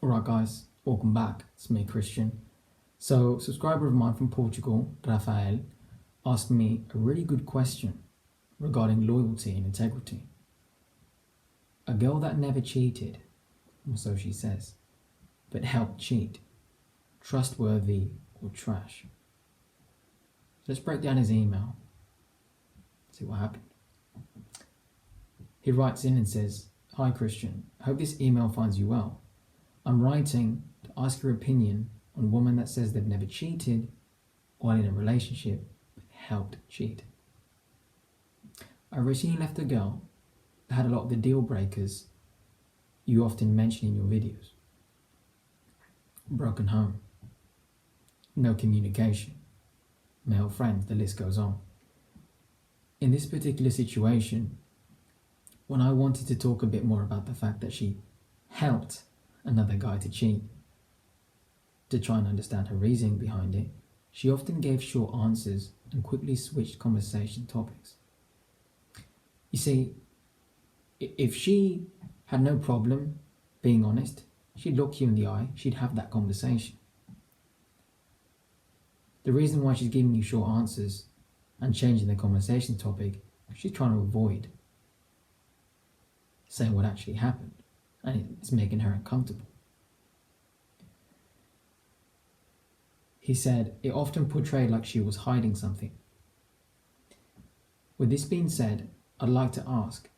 Alright guys, welcome back. It's me, Christian. So, a subscriber of mine from Portugal, Rafael, asked me a really good question regarding loyalty and integrity. A girl that never cheated, or so she says, but helped cheat, trustworthy or trash? Let's break down his email, see what happened. He writes in and says, "Hi Christian, I hope this email finds you well. I'm writing to ask your opinion on a woman that says they've never cheated while in a relationship but helped cheat. I recently left a girl that had a lot of the deal breakers you often mention in your videos. Broken home, no communication, male friends, the list goes on. In this particular situation, when I wanted to talk a bit more about the fact that she helped another guy to cheat, to try and understand her reasoning behind it, she often gave short answers and quickly switched conversation topics. You see, if she had no problem being honest, she'd look you in the eye, she'd have that conversation. The reason why she's giving you short answers and changing the conversation topic, she's trying to avoid saying what actually happened, and it's making her uncomfortable. He said, it often portrayed like she was hiding something. With this being said, I'd like to ask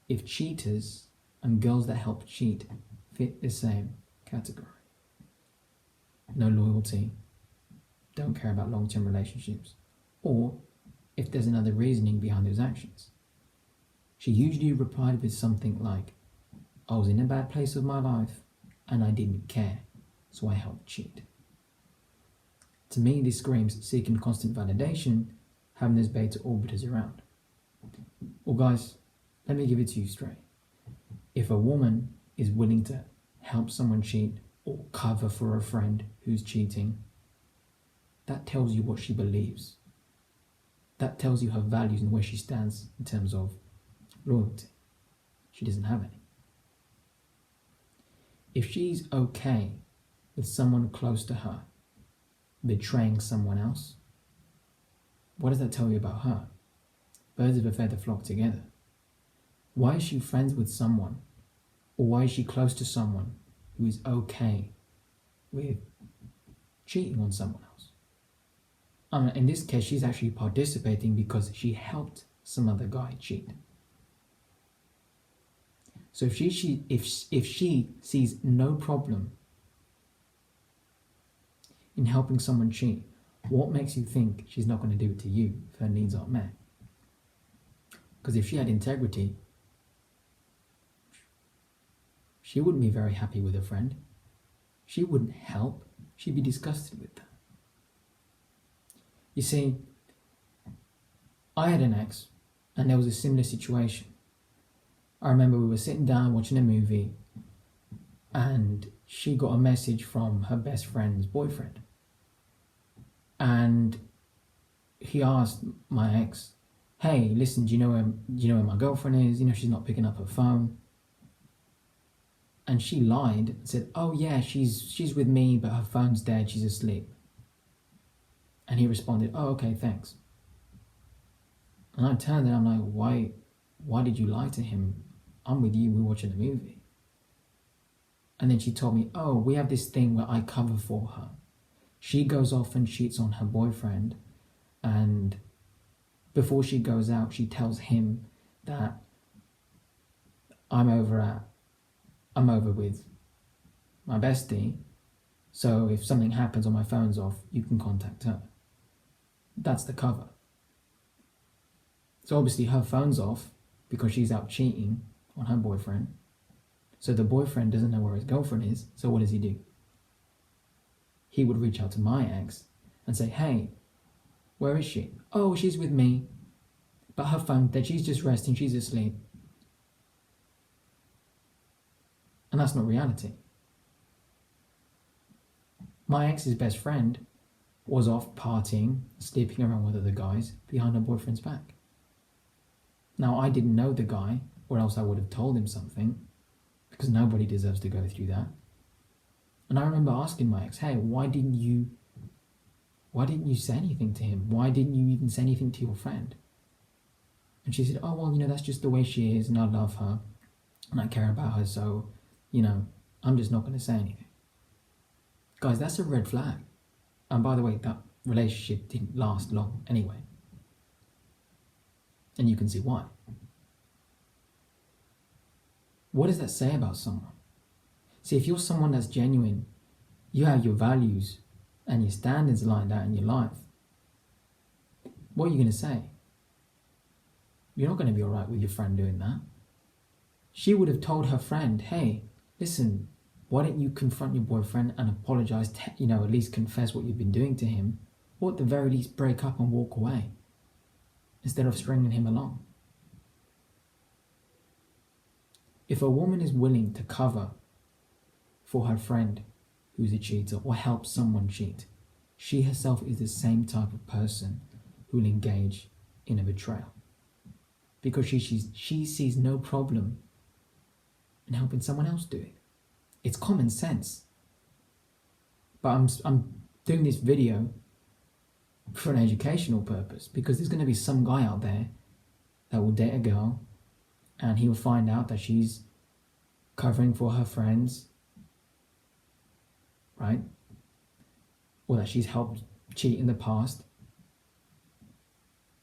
if cheaters and girls that help cheat fit the same category. No loyalty, don't care about long-term relationships, or if there's another reasoning behind those actions. She usually replied with something like, I was in a bad place of my life and I didn't care, so I helped cheat. To me, this screams seeking constant validation, having those beta orbiters around. Well guys, let me give it to you straight. If a woman is willing to help someone cheat or cover for a friend who's cheating, that tells you what she believes. That tells you her values and where she stands in terms of loyalty. She doesn't have any. If she's okay with someone close to her betraying someone else, what does that tell you about her? Birds of a feather flock together. Why is she friends with someone, or why is she close to someone who is okay with cheating on someone else? In this case, she's actually participating because she helped some other guy cheat. So if she sees no problem in helping someone cheat, what makes you think she's not going to do it to you if her needs aren't met? Because if she had integrity, she wouldn't be very happy with her friend. She wouldn't help. She'd be disgusted with that. You see, I had an ex and there was a similar situation. I remember we were sitting down watching a movie and she got a message from her best friend's boyfriend. And he asked my ex, hey, listen, do you know where my girlfriend is? She's not picking up her phone. And she lied and said, oh yeah, she's with me, but her phone's dead, she's asleep. And he responded, oh, okay, thanks. And I turned and I'm like, why did you lie to him? I'm with you, we're watching a movie. And then she told me, oh, we have this thing where I cover for her. She goes off and cheats on her boyfriend, and before she goes out, she tells him that I'm over with my bestie, so if something happens or my phone's off, you can contact her. That's the cover. So obviously her phone's off because she's out cheating on her boyfriend. So the boyfriend doesn't know where his girlfriend is, so what does he do? He would reach out to my ex and say, hey, where is she? Oh, she's with me, but her phone dead, she's just resting, she's asleep. And that's not reality. My ex's best friend was off partying, sleeping around with other guys behind her boyfriend's back. Now, I didn't know the guy, or else I would have told him something, because nobody deserves to go through that. And I remember asking my ex, hey, why didn't you say anything to him? Why didn't you even say anything to your friend? And she said, oh, well, that's just the way she is, and I love her, and I care about her, so, I'm just not going to say anything. Guys, that's a red flag. And by the way, that relationship didn't last long anyway. And you can see why. What does that say about someone? See, if you're someone that's genuine, you have your values and your standards lined out in your life, what are you going to say? You're not going to be all right with your friend doing that. She would have told her friend, hey, listen, why don't you confront your boyfriend and apologize, at least confess what you've been doing to him, or at the very least break up and walk away, instead of stringing him along. If a woman is willing to cover for her friend who's a cheater or help someone cheat, she herself is the same type of person who will engage in a betrayal. Because she sees no problem in helping someone else do it. It's common sense. But I'm doing this video for an educational purpose, because there's going to be some guy out there that will date a girl and he will find out that she's covering for her friends, right? Or that she's helped cheat in the past.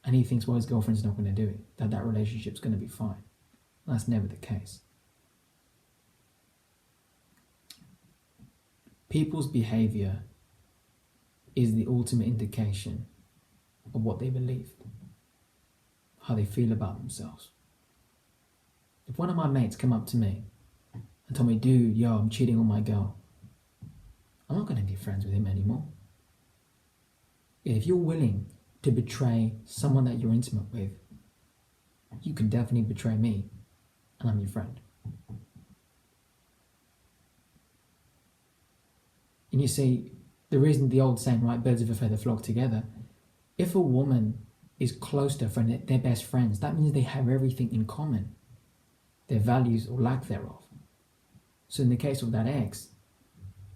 And he thinks, well, his girlfriend's not going to do it, that relationship's going to be fine. That's never the case. People's behavior is the ultimate indication of what they believe, how they feel about themselves. If one of my mates came up to me and told me, dude, yo, I'm cheating on my girl, I'm not going to be friends with him anymore. If you're willing to betray someone that you're intimate with, you can definitely betray me, and I'm your friend. And you see, the reason the old saying, right, birds of a feather flock together, if a woman is close to a friend, they're best friends, that means they have everything in common, their values or lack thereof. So in the case of that ex,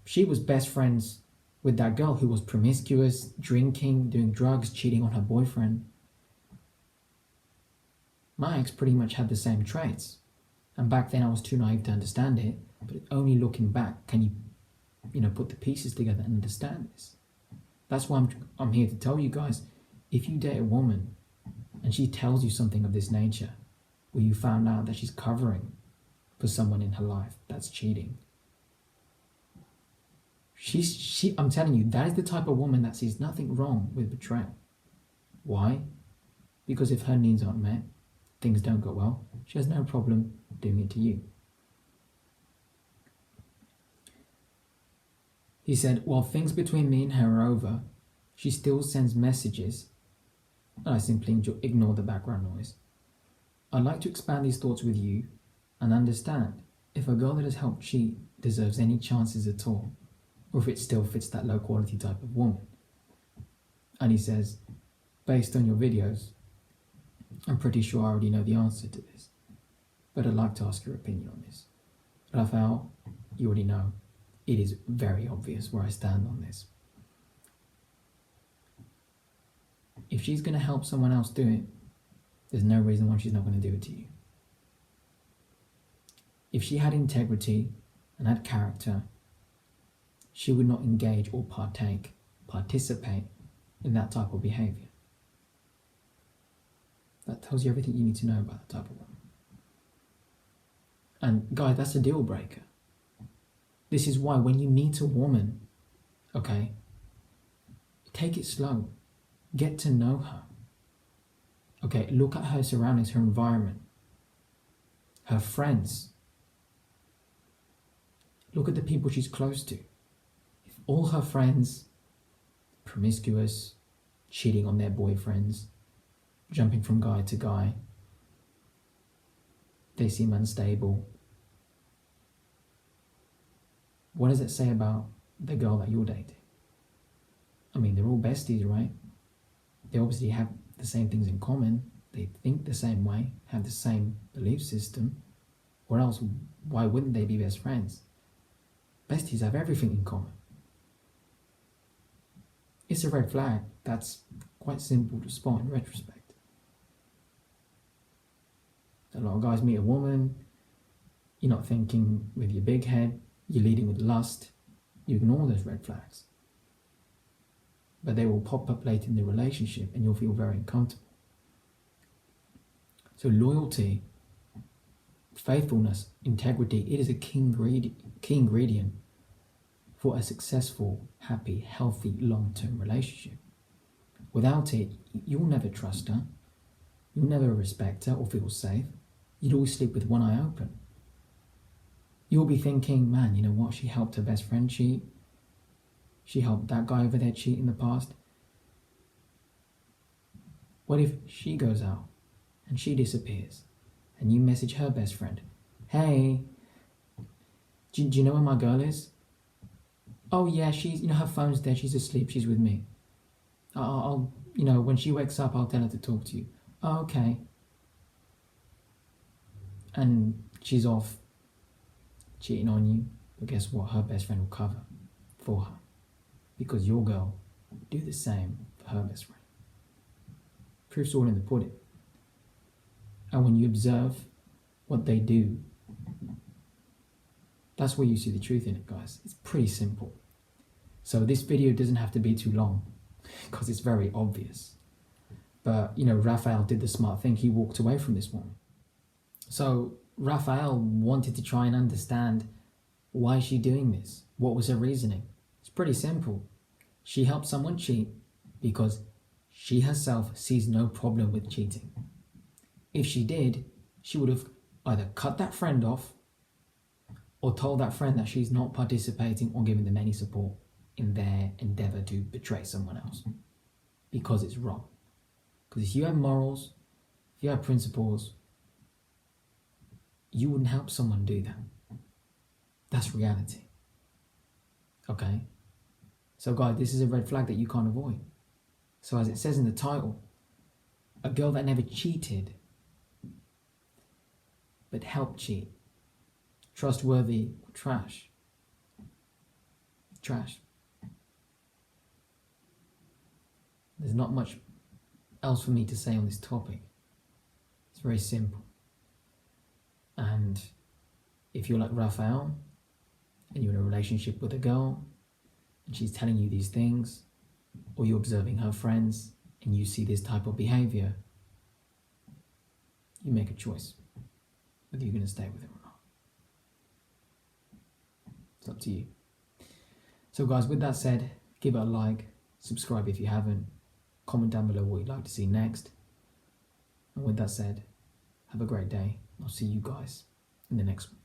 she was best friends with that girl who was promiscuous, drinking, doing drugs, cheating on her boyfriend. My ex pretty much had the same traits. And back then I was too naive to understand it, but only looking back can you put the pieces together and understand this. That's why I'm here to tell you guys, if you date a woman and she tells you something of this nature, where you found out that she's covering for someone in her life that's cheating, I'm telling you, that is the type of woman that sees nothing wrong with betrayal. Why? Because if her needs aren't met, things don't go well, she has no problem doing it to you. He said, while things between me and her are over, she still sends messages, and I simply ignore the background noise. I'd like to expand these thoughts with you and understand if a girl that has helped cheat deserves any chances at all, or if it still fits that low quality type of woman. And he says, based on your videos, I'm pretty sure I already know the answer to this, but I'd like to ask your opinion on this. Rafael, you already know, it is very obvious where I stand on this. If she's going to help someone else do it, there's no reason why she's not going to do it to you. If she had integrity and had character, she would not engage or participate in that type of behavior. That tells you everything you need to know about that type of woman. And guys, that's a deal breaker. This is why when you meet a woman, okay, take it slow. Get to know her. Okay, look at her surroundings, her environment, her friends. Look at the people she's close to. If all her friends, promiscuous, cheating on their boyfriends, jumping from guy to guy, they seem unstable, what does it say about the girl that you're dating? I mean, they're all besties, right? They obviously have the same things in common. They think the same way, have the same belief system. Or else, why wouldn't they be best friends? Besties have everything in common. It's a red flag that's quite simple to spot in retrospect. A lot of guys meet a woman, you're not thinking with your big head, you're leading with lust, you ignore those red flags. But they will pop up late in the relationship and you'll feel very uncomfortable. So loyalty, faithfulness, integrity, it is a key ingredient for a successful, happy, healthy, long-term relationship. Without it, you'll never trust her, you'll never respect her or feel safe. You'd always sleep with one eye open. You'll be thinking, man, you know what, she helped her best friend cheat. She helped that guy over there cheat in the past. What if she goes out and she disappears and you message her best friend, hey, do you know where my girl is? Oh yeah, she's, her phone's dead, she's asleep, she's with me. I'll when she wakes up, I'll tell her to talk to you. Oh, okay. And she's off cheating on you, but guess what? Her best friend will cover for her because your girl will do the same for her best friend. Proof's all in the pudding. And when you observe what they do, that's where you see the truth in it, guys. It's pretty simple. So this video doesn't have to be too long because it's very obvious. But, Raphael did the smart thing. He walked away from this woman. So Raphael wanted to try and understand, why is she doing this? What was her reasoning? It's pretty simple. She helped someone cheat because she herself sees no problem with cheating. If she did, she would have either cut that friend off or told that friend that she's not participating or giving them any support in their endeavor to betray someone else, because it's wrong. Because if you have morals, if you have principles, you wouldn't help someone do that. That's reality. Okay? So guys, this is a red flag that you can't avoid. So as it says in the title, a girl that never cheated but helped cheat. Trustworthy or trash? Trash. There's not much else for me to say on this topic. It's very simple. And if you're like Raphael and you're in a relationship with a girl and she's telling you these things, or you're observing her friends and you see this type of behavior, you make a choice whether you're going to stay with her or not. It's up to you. So guys, with that said, give it a like, subscribe if you haven't, comment down below what you'd like to see next. And with that said, have a great day. I'll see you guys in the next one.